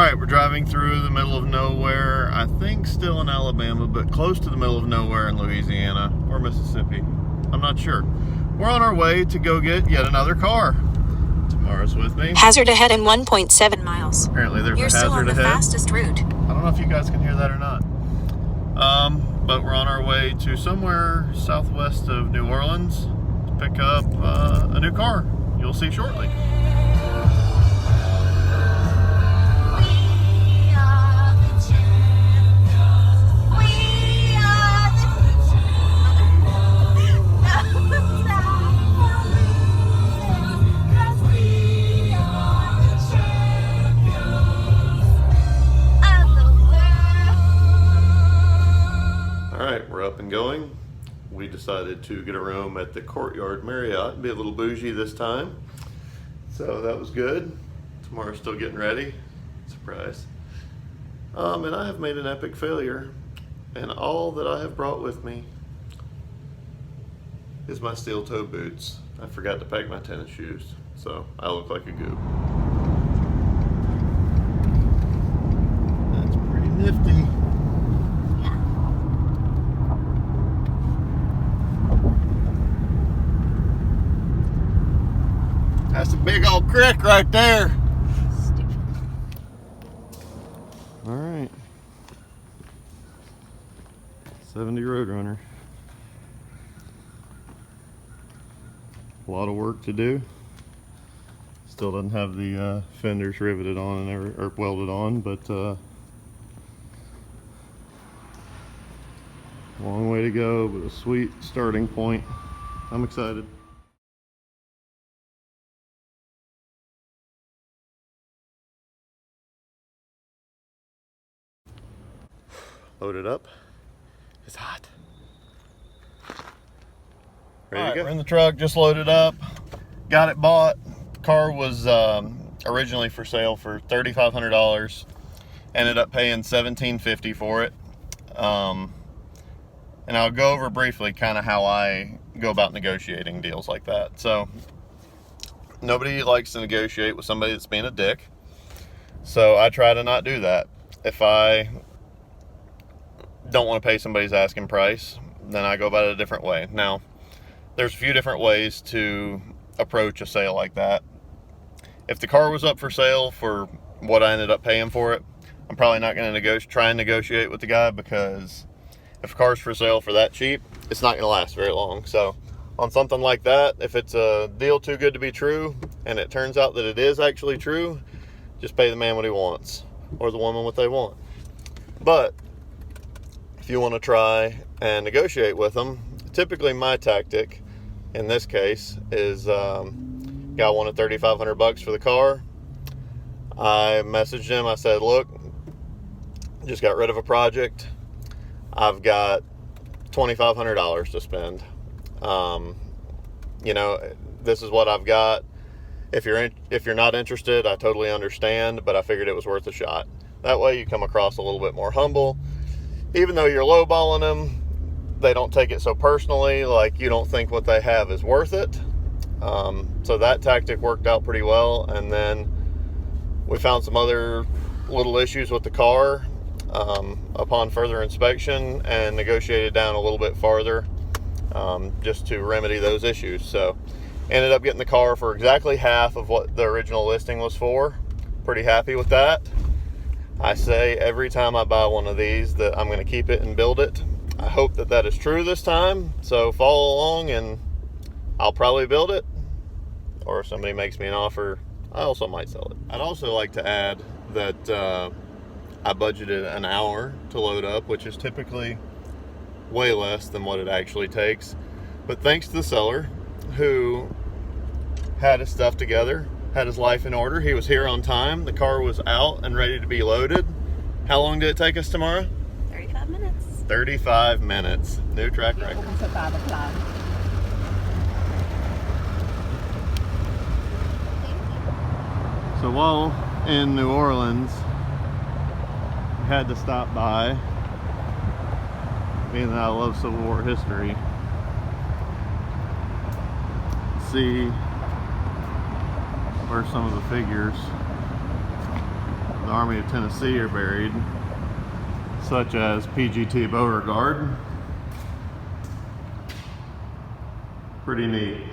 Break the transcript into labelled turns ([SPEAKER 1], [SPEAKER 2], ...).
[SPEAKER 1] Alright, we're driving through the middle of nowhere. I think still in Alabama, but close to the middle of nowhere in Louisiana or Mississippi. I'm not sure. We're on our way to go get yet another car. Tamarah's with me.
[SPEAKER 2] Hazard ahead in 1.7 miles.
[SPEAKER 1] Apparently there's a hazard ahead.
[SPEAKER 2] You're still on the fastest route.
[SPEAKER 1] I don't know if you guys can hear that or not. But we're on our way to somewhere southwest of New Orleans to pick up a new car. You'll see shortly. We're up and going. We decided to get a room at the Courtyard Marriott and be a little bougie this time. So that was good. Tamarah's still getting ready. Surprise. And I have made an epic failure. And all that I have brought with me is my steel toe boots. I forgot to pack my tennis shoes. So I look like a goob. That's pretty nifty. That's a big old creek right there.
[SPEAKER 2] Stupid.
[SPEAKER 1] All right. 70 roadrunner. A lot of work to do. Still doesn't have the fenders riveted on and or welded on, but long way to go, but a sweet starting point. I'm excited. Loaded up. It's hot. Ready to go? We're in the truck, just loaded up. Got it bought. Car was originally for sale for $3,500. Ended up paying $1,750 for it. And I'll go over briefly kind of how I go about negotiating deals like that. So nobody likes to negotiate with somebody that's being a dick. So I try to not do that. If I don't want to pay somebody's asking price, then I go about it a different way. Now, there's a few different ways to approach a sale like that. If the car was up for sale for what I ended up paying for it, I'm probably not going to try and negotiate with the guy, because if a car's for sale for that cheap, it's not going to last very long. So on something like that, if it's a deal too good to be true and it turns out that it is actually true, just pay the man what he wants, or the woman what they want. But if you want to try and negotiate with them, typically my tactic in this case is guy wanted $3,500 for the car. I messaged him. I said, look, just got rid of a project. I've got $2,500 to spend. You know, this is what I've got. If you're not interested, I totally understand, but I figured it was worth a shot. That way you come across a little bit more humble. Even though you're lowballing them, they don't take it so personally, like you don't think what they have is worth it. So that tactic worked out pretty well. And then we found some other little issues with the car upon further inspection, and negotiated down a little bit farther just to remedy those issues. So ended up getting the car for exactly half of what the original listing was for. Pretty happy with that. I say every time I buy one of these that I'm going to keep it and build it. I hope that that is true this time. So follow along and I'll probably build it. Or if somebody makes me an offer, I also might sell it. I'd also like to add that I budgeted an hour to load up, which is typically way less than what it actually takes. But thanks to the seller who had his stuff together, had his life in order. He was here on time. The car was out and ready to be loaded. How long did it take us, Tamarah?
[SPEAKER 2] 35 minutes.
[SPEAKER 1] 35 minutes. New track record. So while in New Orleans, we had to stop by, being that I love Civil War history, see where some of the figures, the Army of Tennessee are buried, such as PGT Beauregard. Pretty neat.